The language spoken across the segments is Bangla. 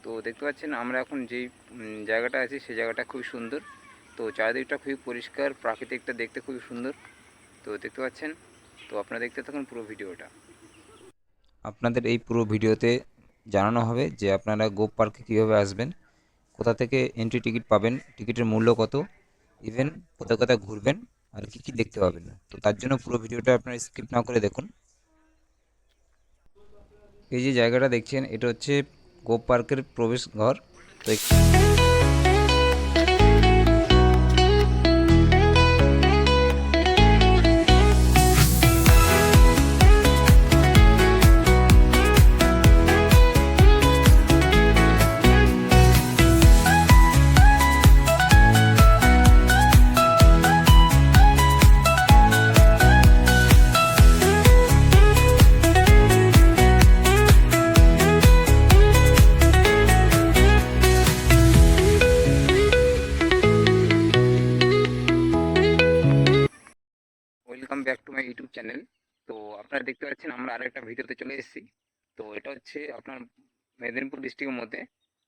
তো দেখতে পাচ্ছেন আমরা এখন যেই জায়গাটা আছি সেই জায়গাটা খুবই সুন্দর। তো চারিদিকটা খুবই পরিষ্কার, প্রাকৃতিকটা দেখতে খুবই সুন্দর। তো দেখতে পাচ্ছেন, তো আপনারা দেখতে থাকুন পুরো ভিডিওটা। আপনাদের এই পুরো ভিডিওতে জানানো হবে যে আপনারা গোপ পার্কে কীভাবে আসবেন, কোথা থেকে এন্ট্রি টিকিট পাবেন, টিকিটের মূল্য কত, ইভেন কোথায় কোথায় ঘুরবেন আর কি কি দেখতে পাবেন। তো তার জন্য পুরো ভিডিওটা আপনারা স্কিপ না করে দেখুন। এই যে জায়গাটা দেখছেন এটা হচ্ছে গোপ পার্কের প্রবেশ ঘর। তো welcome back to my YouTube channel. তো আপনারা দেখতে পাচ্ছেন আমরা আরেকটা ভিডিওতে চলে এসেছি। তো এটা হচ্ছে আপনার মেদিনীপুর ডিস্ট্রিক্টের মধ্যে,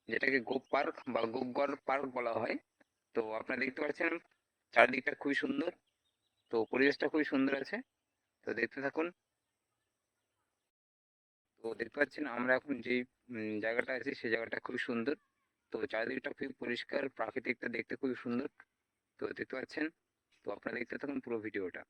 যেটাকে গোপ পার্ক বা গোপগড় পার্ক বলা হয়। তো আপনারা দেখতে পাচ্ছেন চারদিকটা খুবই সুন্দর, তো পরিবেশটা খুবই সুন্দর আছে। তো দেখতে থাকুন। তো দেখতে পাচ্ছেন আমরা এখন যেই জায়গাটা আছি সেই জায়গাটা খুবই সুন্দর। তো চারিদিকটা খুবই পরিষ্কার, প্রাকৃতিকটা দেখতে খুবই সুন্দর। তো দেখতে পাচ্ছেন, তো আপনারা দেখতে থাকুন পুরো ভিডিওটা।